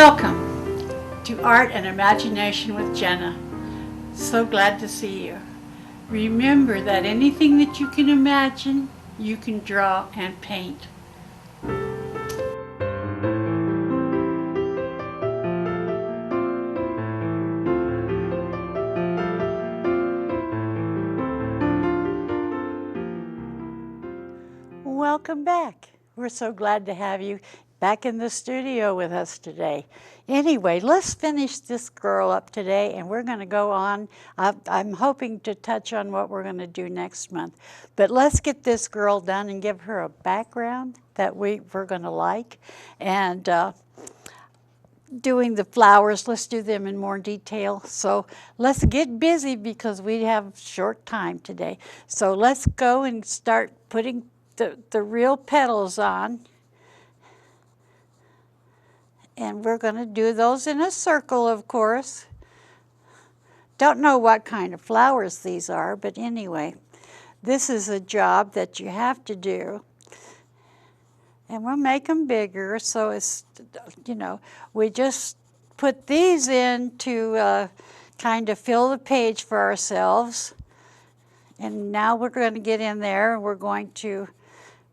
Welcome to Art and Imagination with Janna. So glad to see you. Remember that anything that you can imagine, you can draw and paint. Welcome back. We're so glad to have you back in the studio with us today. Anyway, let's finish this girl up today and we're going to go on. I'm hoping to touch on what we're going to do next month. But let's get this girl done and give her a background that we're going to like. And doing the flowers, let's do them in more detail. So let's get busy because we have short time today. So let's go and start putting the real petals on. And we're going to do those in a circle, of course. Don't know what kind of flowers these are, but anyway, this is a job that you have to do. And we'll make them bigger, so it's, we just put these in to kind of fill the page for ourselves. And now we're going to get in there and we're going to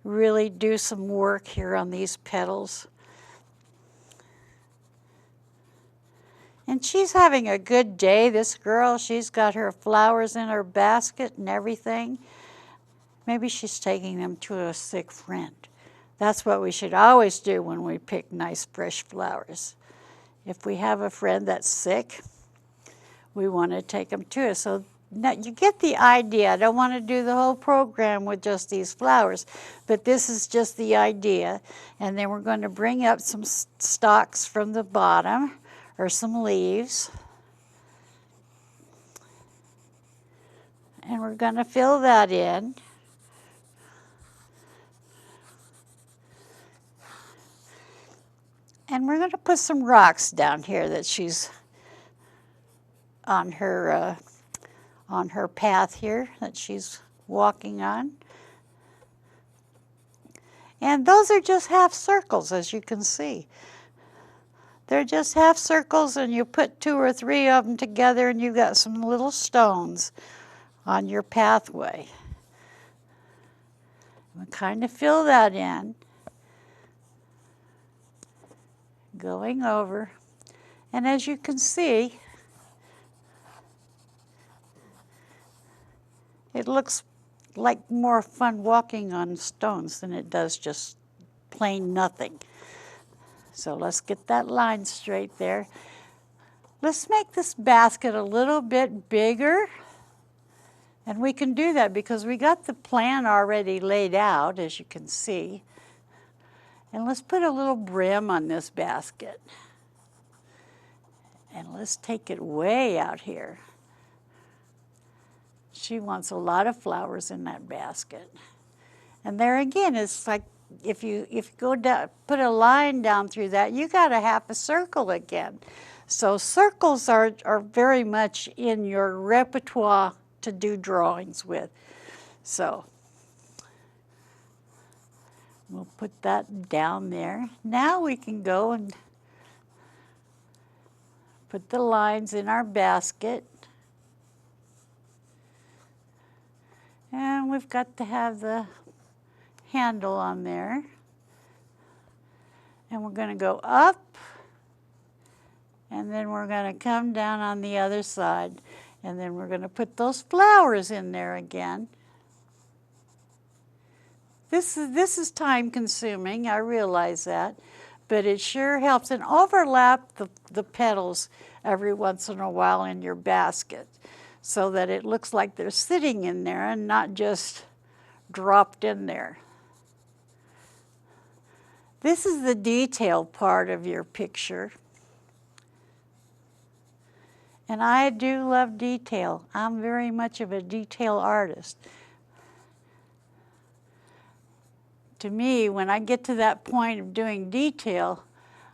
really do some work here on these petals. And she's having a good day, this girl. She's got her flowers in her basket and everything. Maybe she's taking them to a sick friend. That's what we should always do when we pick nice, fresh flowers. If we have a friend that's sick, we want to take them to us. So now you get the idea. I don't want to do the whole program with just these flowers, but this is just the idea. And then we're going to bring up some stalks from the bottom, or some leaves. And we're going to fill that in. And we're going to put some rocks down here that she's on her path here that she's walking on. And those are just half circles, as you can see. They're just half circles, and you put 2 or 3 of them together and you've got some little stones on your pathway. We'll kind of fill that in, going over. And as you can see, it looks like more fun walking on stones than it does just plain nothing. So let's get that line straight there. Let's make this basket a little bit bigger. And we can do that because we got the plan already laid out, as you can see. And let's put a little brim on this basket. And let's take it way out here. She wants a lot of flowers in that basket. And there again, it's like if you go down, put a line down through that, you got a half a circle again. So circles are very much in your repertoire to do drawings with. So we'll put that down there. Now we can go and put the lines in our basket. And we've got to have the handle on there. And we're going to go up, and then we're going to come down on the other side. And then we're going to put those flowers in there again. This is time consuming, I realize that, but it sure helps. And overlap the petals every once in a while in your basket so that it looks like they're sitting in there and not just dropped in there. This is the detail part of your picture. And I do love detail. I'm very much of a detail artist. To me, when I get to that point of doing detail,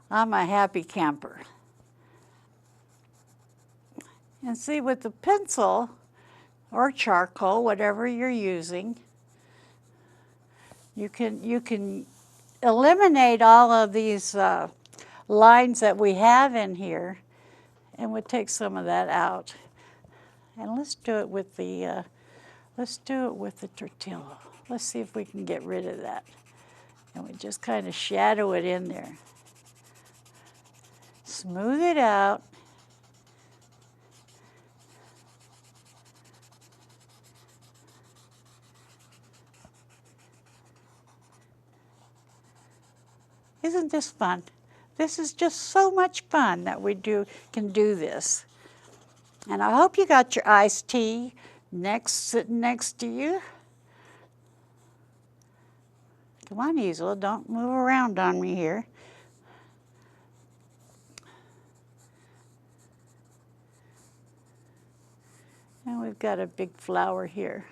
I'm a happy camper. And see, with the pencil or charcoal, whatever you're using, you can eliminate all of these lines that we have in here, and we'll take some of that out. And let's do it with the tortilla. Let's see if we can get rid of that. And we just kind of shadow it in there. Smooth it out. Isn't this fun? This is just so much fun that we can do this. And I hope you got your iced tea sitting next to you. Come on, Easel, don't move around on me here. And we've got a big flower here.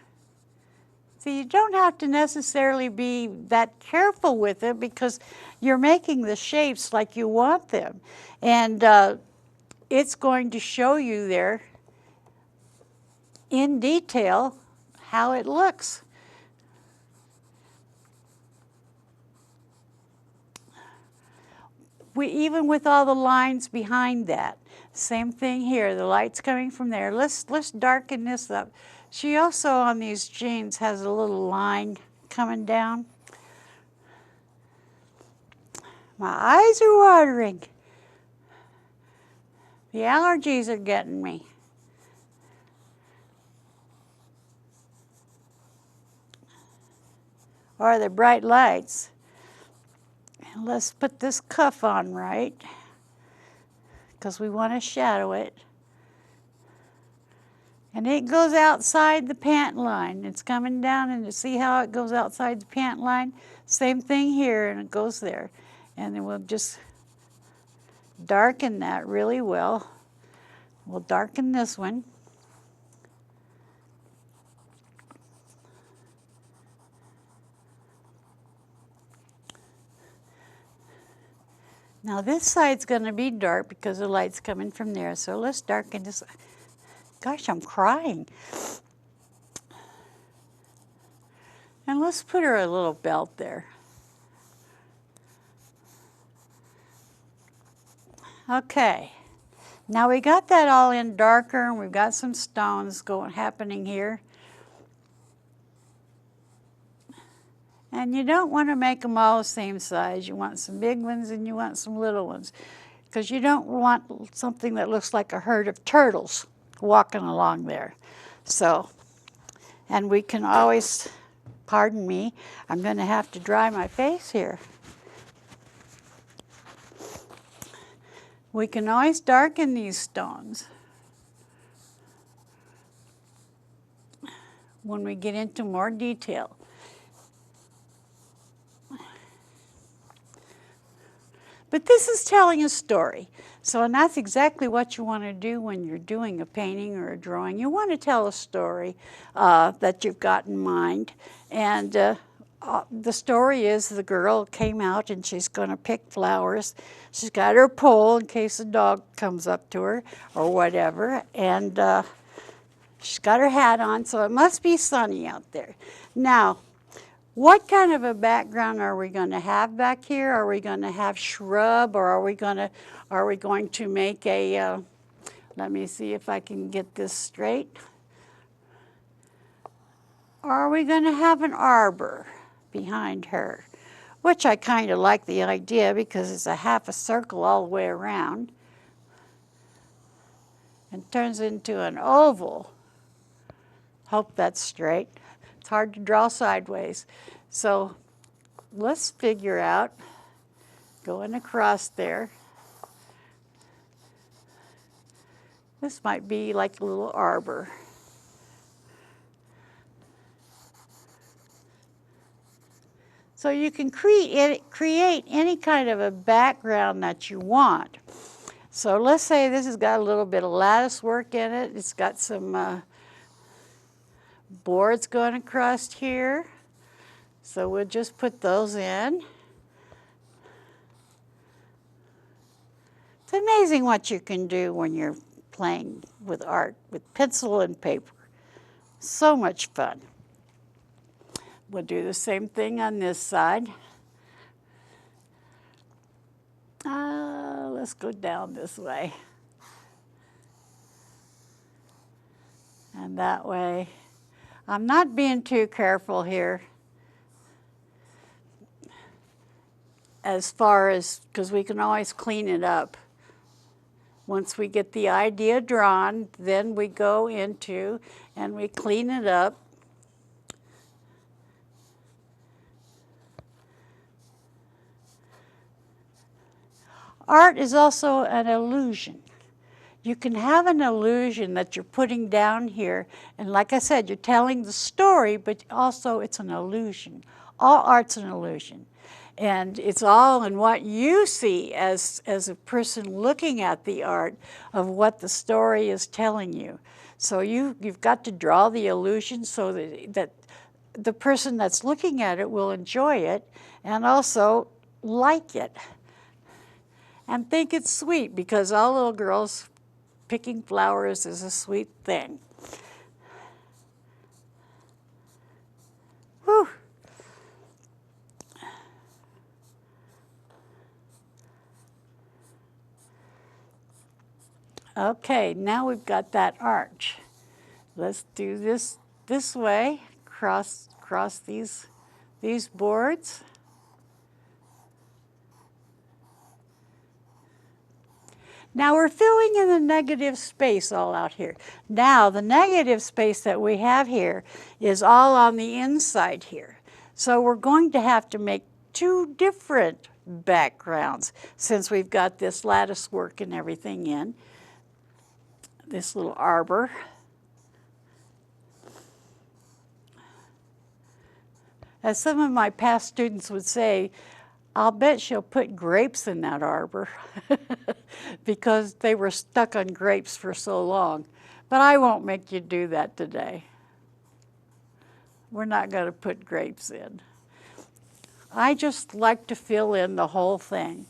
So you don't have to necessarily be that careful with it because you're making the shapes like you want them. And it's going to show you there in detail how it looks. Even with all the lines behind that. Same thing here, the light's coming from there. Let's darken this up. She also, on these jeans, has a little line coming down. My eyes are watering. The allergies are getting me. Or the bright lights. And let's put this cuff on right, because we want to shadow it. And it goes outside the pant line. It's coming down, and you see how it goes outside the pant line? Same thing here, and it goes there. And then we'll just darken that really well. We'll darken this one. Now this side's going to be dark because the light's coming from there. So let's darken this. Gosh, I'm crying. And let's put her a little belt there. Okay. Now we got that all in darker, and we've got some stones happening here. And you don't want to make them all the same size. You want some big ones and you want some little ones, because you don't want something that looks like a herd of turtles walking along there. So, and we can always, pardon me, I'm going to have to dry my face here. We can always darken these stones when we get into more detail. But this is telling a story. So, and that's exactly what you want to do when you're doing a painting or a drawing. You want to tell a story that you've got in mind. And the story is the girl came out and she's going to pick flowers. She's got her pole in case a dog comes up to her or whatever. And she's got her hat on, so it must be sunny out there. Now, what kind of a background are we going to have back here? Are we going to have shrub, or are we going to make a, let me see if I can get this straight. Or are we going to have an arbor behind her? Which I kind of like the idea because it's a half a circle all the way around and turns into an oval. Hope that's straight. It's hard to draw sideways. So let's figure out going across there. This might be like a little arbor. So you can create any kind of a background that you want. So let's say this has got a little bit of lattice work in it. It's got some boards going across here. So we'll just put those in. It's amazing what you can do when you're playing with art, with pencil and paper. So much fun. We'll do the same thing on this side. Let's go down this way. And that way. I'm not being too careful here as far as, because we can always clean it up. Once we get the idea drawn, then we go into and we clean it up. Art is also an illusion. You can have an illusion that you're putting down here, and like I said, you're telling the story, but also it's an illusion. All art's an illusion. And it's all in what you see as a person looking at the art of what the story is telling you. So you've got to draw the illusion so that the person that's looking at it will enjoy it and also like it and think it's sweet, because all little girls picking flowers is a sweet thing. Whew. Okay, now we've got that arch. Let's do this way, cross these boards. Now we're filling in the negative space all out here. Now the negative space that we have here is all on the inside here. So we're going to have to make two different backgrounds since we've got this lattice work and everything in. This little arbor. As some of my past students would say, I'll bet she'll put grapes in that arbor because they were stuck on grapes for so long. But I won't make you do that today. We're not going to put grapes in. I just like to fill in the whole thing.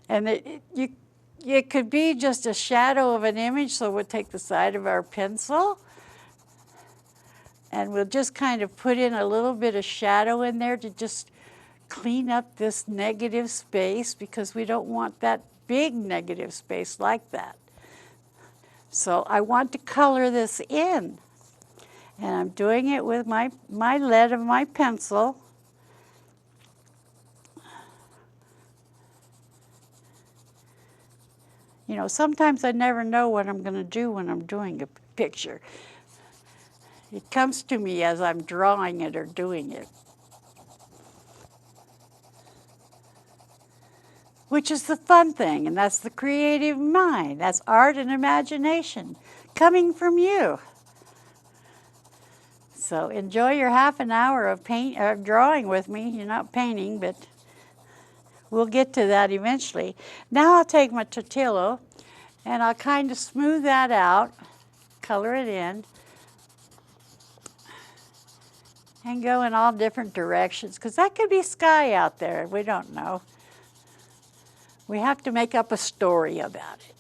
And it could be just a shadow of an image, so we'll take the side of our pencil and we'll just kind of put in a little bit of shadow in there to just clean up this negative space, because we don't want that big negative space like that. So I want to color this in, and I'm doing it with my lead of my pencil. You know, sometimes I never know what I'm going to do when I'm doing a picture. It comes to me as I'm drawing it or doing it. Which is the fun thing, and that's the creative mind. That's art and imagination coming from you. So enjoy your half an hour of drawing with me. You're not painting, but we'll get to that eventually. Now I'll take my tortillo and I'll kind of smooth that out, color it in, and go in all different directions, because that could be sky out there. We don't know. We have to make up a story about it.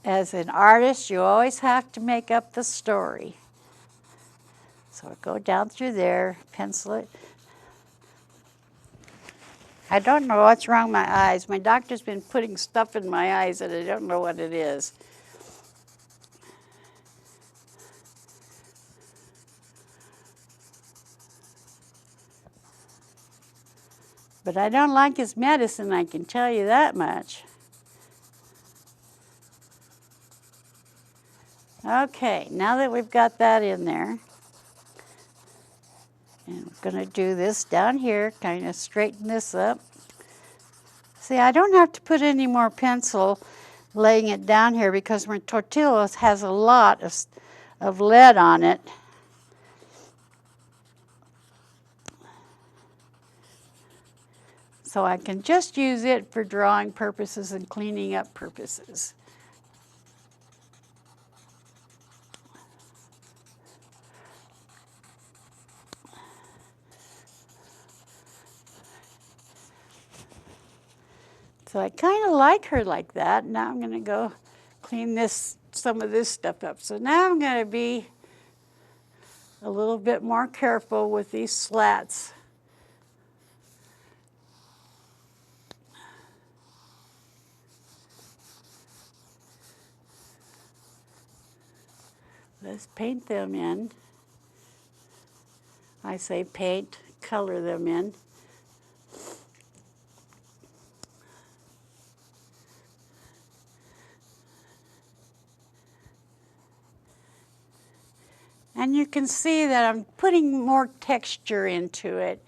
As an artist, you always have to make up the story. So go down through there, pencil it. I don't know what's wrong with my eyes. My doctor's been putting stuff in my eyes and I don't know what it is. But I don't like his medicine, I can tell you that much. Okay, now that we've got that in there, and we're going to do this down here, kind of straighten this up. See, I don't have to put any more pencil laying it down here because my tortilla has a lot of lead on it. So I can just use it for drawing purposes and cleaning up purposes. So I kind of like her like that. Now I'm going to go clean some of this stuff up. So now I'm going to be a little bit more careful with these slats. Let's paint them in. I say paint, color them in. And you can see that I'm putting more texture into it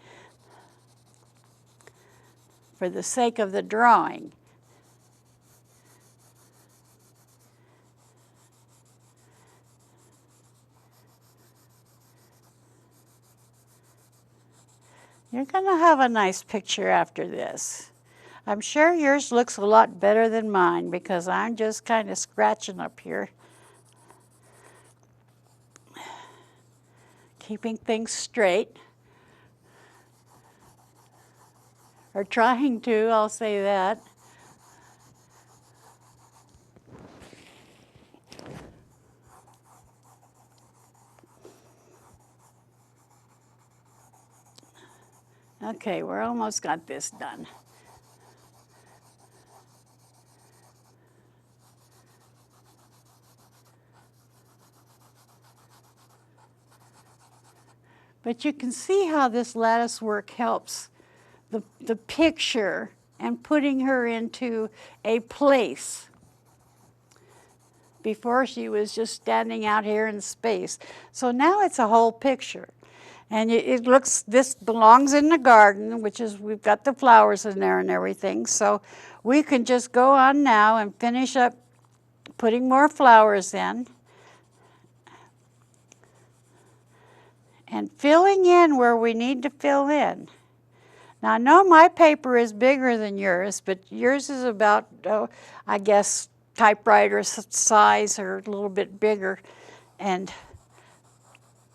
for the sake of the drawing. You're going to have a nice picture after this. I'm sure yours looks a lot better than mine because I'm just kind of scratching up here, keeping things straight, or trying to, I'll say that. Okay, we're almost got this done. But you can see how this lattice work helps the picture and putting her into a place. Before she was just standing out here in space. So now it's a whole picture. And it looks, this belongs in the garden, which is, we've got the flowers in there and everything. So we can just go on now and finish up putting more flowers in. And filling in where we need to fill in. Now I know my paper is bigger than yours, but yours is about, I guess, typewriter size or a little bit bigger. And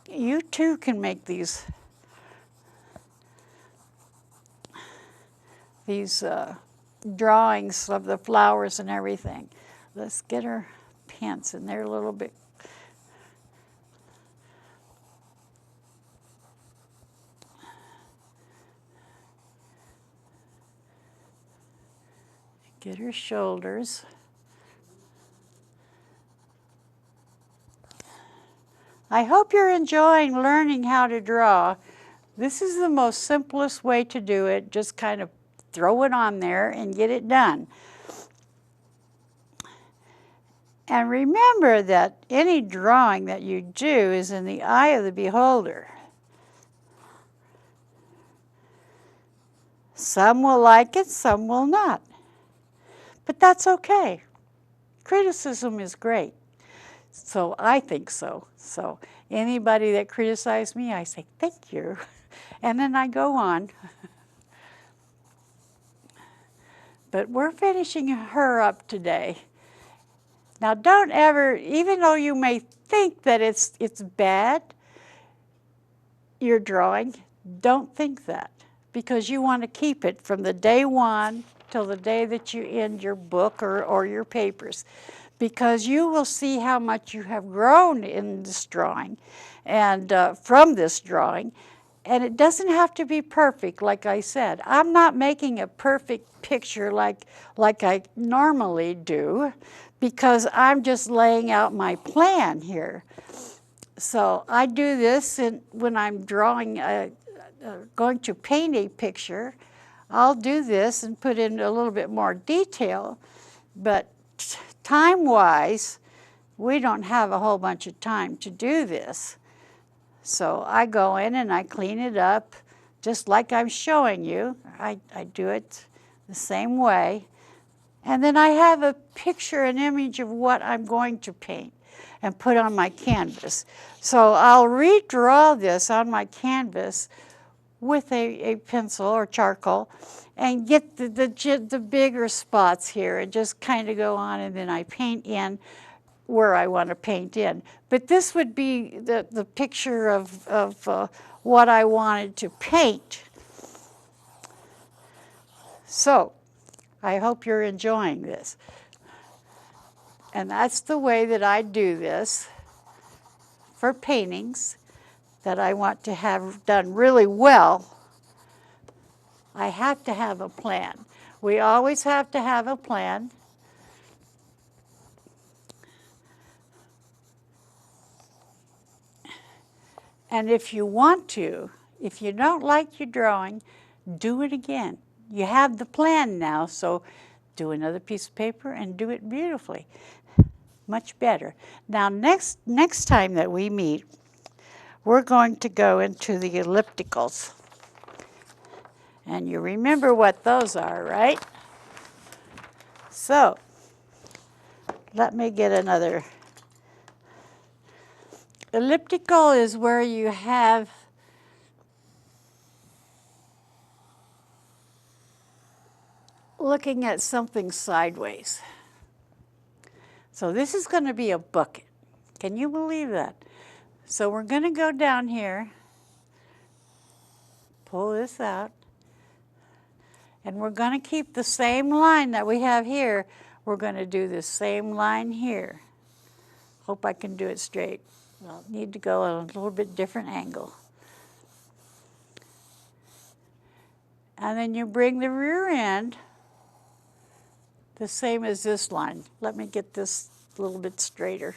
you too can make these drawings of the flowers and everything. Let's get her pants in there a little bit. Get her shoulders. I hope you're enjoying learning how to draw. This is the most simplest way to do it. Just kind of throw it on there and get it done. And remember that any drawing that you do is in the eye of the beholder. Some will like it, some will not. But that's okay. Criticism is great. So I think so. So anybody that criticizes me, I say, thank you. And then I go on. But we're finishing her up today. Now don't ever, even though you may think that it's bad, your drawing, don't think that. Because you want to keep it from the day one till the day that you end your book or your papers. Because you will see how much you have grown in this drawing and from this drawing. And it doesn't have to be perfect, like I said. I'm not making a perfect picture like I normally do because I'm just laying out my plan here. So I do this when I'm drawing, going to paint a picture. I'll do this and put in a little bit more detail, but time-wise, we don't have a whole bunch of time to do this. So I go in and I clean it up just like I'm showing you. I do it the same way. And then I have a picture, an image of what I'm going to paint and put on my canvas. So I'll redraw this on my canvas with a pencil or charcoal and get the bigger spots here and just kind of go on, and then I paint in where I want to paint in. But this would be the picture of what I wanted to paint. So I hope you're enjoying this. And that's the way that I do this for paintings that I want to have done really well. I have to have a plan. We always have to have a plan. And if you want to, if you don't like your drawing, do it again. You have the plan now, so do another piece of paper and do it beautifully. Much better. Now, next time that we meet, we're going to go into the ellipticals. And you remember what those are, right? So, let me get another. Elliptical is where you have looking at something sideways. So this is going to be a bucket. Can you believe that? So we're going to go down here, pull this out, and we're going to keep the same line that we have here. We're going to do the same line here. Hope I can do it straight. Well, need to go at a little bit different angle. And then you bring the rear end the same as this line. Let me get this a little bit straighter,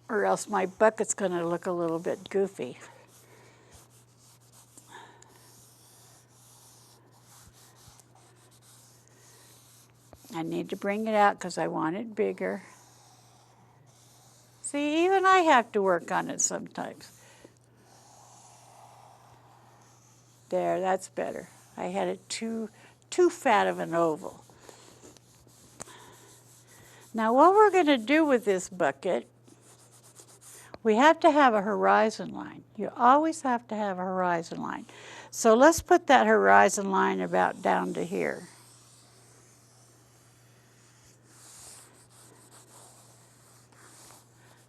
or else my bucket's going to look a little bit goofy. I need to bring it out because I want it bigger. See, even I have to work on it sometimes. There, that's better. I had it too fat of an oval. Now what we're going to do with this bucket, we have to have a horizon line. You always have to have a horizon line. So let's put that horizon line about down to here.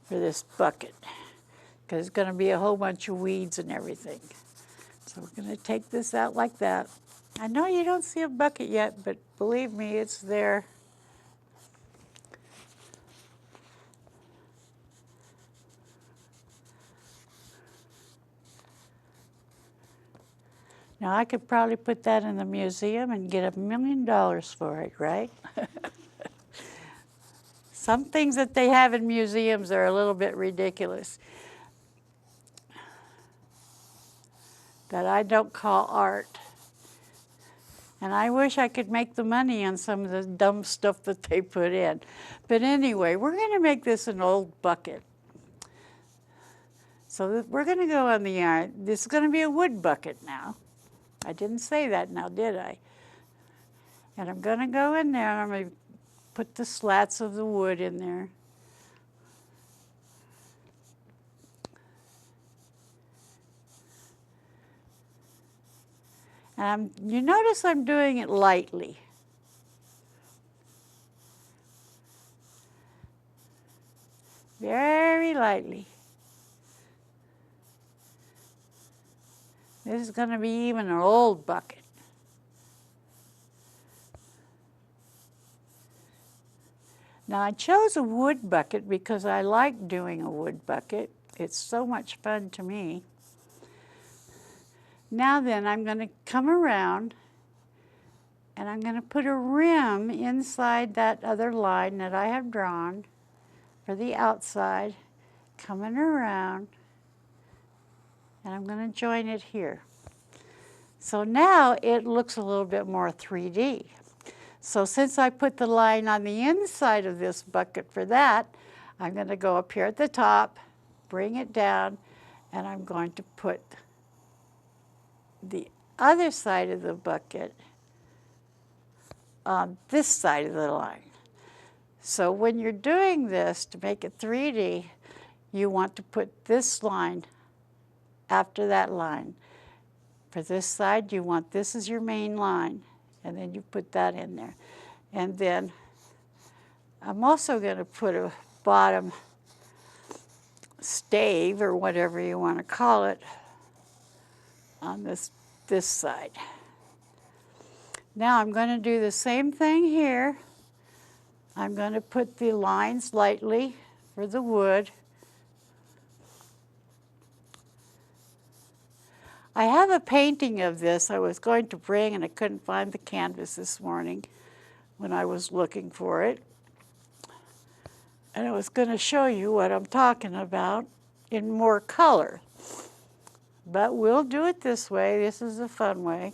For this bucket, because it's going to be a whole bunch of weeds and everything. So we're going to take this out like that. I know you don't see a bucket yet, but believe me, it's there. Now I could probably put that in the museum and get $1 million for it, right? Some things that they have in museums are a little bit ridiculous, that I don't call art. And I wish I could make the money on some of the dumb stuff that they put in. But anyway, we're going to make this an old bucket. So we're going to go on the yarn. This is going to be a wood bucket now. I didn't say that now, did I? And I'm going to go in there and I'm going to put the slats of the wood in there. And you notice I'm doing it lightly. Very lightly. This is going to be even an old bucket. Now I chose a wood bucket because I like doing a wood bucket. It's so much fun to me. Now then, I'm going to come around and I'm going to put a rim inside that other line that I have drawn for the outside, coming around, and I'm going to join it here. So now it looks a little bit more 3D. So since I put the line on the inside of this bucket for that, I'm going to go up here at the top, bring it down, and I'm going to put the other side of the bucket on this side of the line. So when you're doing this to make it 3D, you want to put this line after that line. For this side, you want this as your main line, and then you put that in there. And then I'm also going to put a bottom stave, or whatever you want to call it, on this side. Now I'm going to do the same thing here. I'm going to put the lines lightly for the wood. I have a painting of this I was going to bring, and I couldn't find the canvas this morning when I was looking for it. And I was going to show you what I'm talking about. in more color. But we'll do it this way. This is a fun way.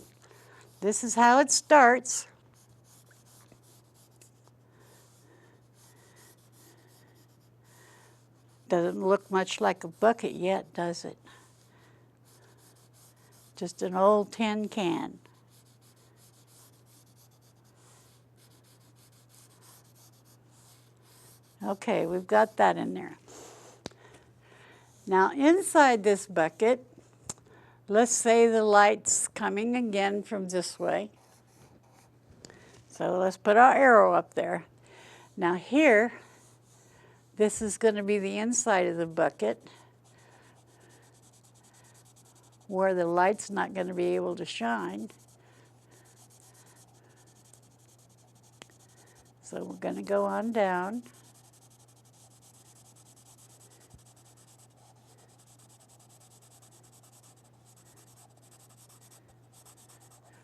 This is how it starts. Doesn't look much like a bucket yet, does it? Just an old tin can. Okay, we've got that in there. Now inside this bucket, let's say the light's coming again from this way. So let's put our arrow up there. Now here, this is going to be the inside of the bucket where the light's not going to be able to shine. So we're going to go on down.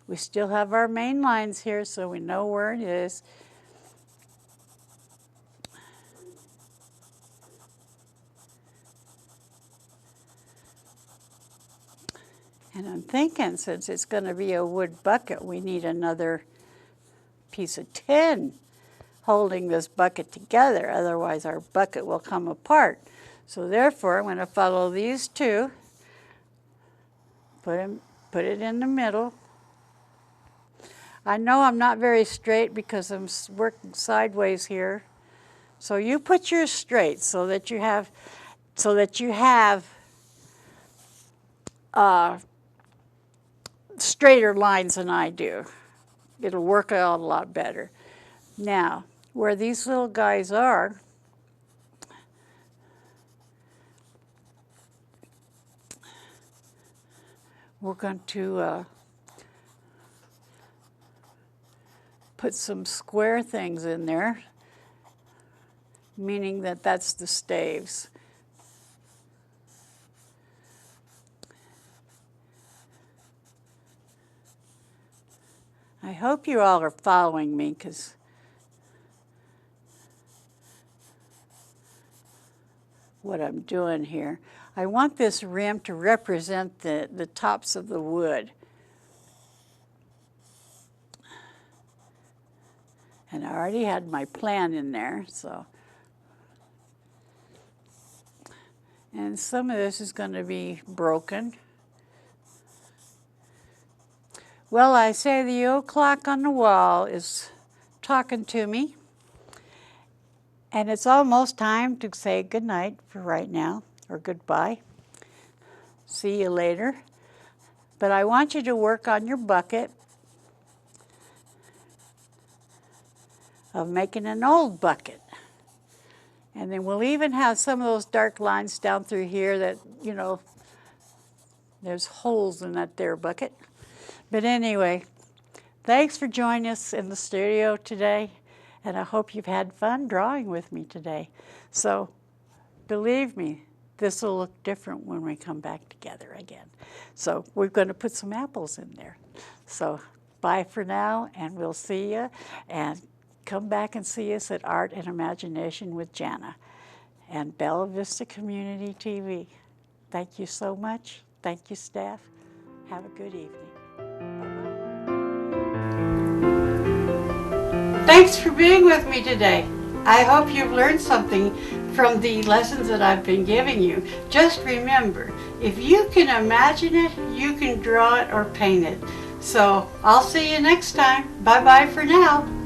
We still have our main lines here, so we know where it is. And I'm thinking, since it's going to be a wood bucket, we need another piece of tin holding this bucket together. Otherwise, our bucket will come apart. So therefore, I'm going to follow these two, put it in the middle. I know I'm not very straight because I'm working sideways here. So you put yours straight so that you have straighter lines than I do. It'll work out a lot better. Now, where these little guys are, we're going to put some square things in there, meaning that that's the staves. I hope you all are following me, because what I'm doing here. I want this rim to represent the tops of the wood. And I already had my plan in there, so. And some of this is going to be broken. Well, I say the old clock on the wall is talking to me. And it's almost time to say good night for right now, or goodbye. See you later. But I want you to work on your bucket of making an old bucket. And then we'll even have some of those dark lines down through here that, you know, there's holes in that there bucket. But anyway, thanks for joining us in the studio today. And I hope you've had fun drawing with me today. So believe me, this will look different when we come back together again. So we're going to put some apples in there. So bye for now, and we'll see you. And come back and see us at Art and Imagination with Janna and Bella Vista Community TV. Thank you so much. Thank you, staff. Have a good evening. Thanks for being with me today. I hope you've learned something from the lessons that I've been giving you. Just remember, if you can imagine it, you can draw it or paint it. So I'll see you next time. Bye-bye for now.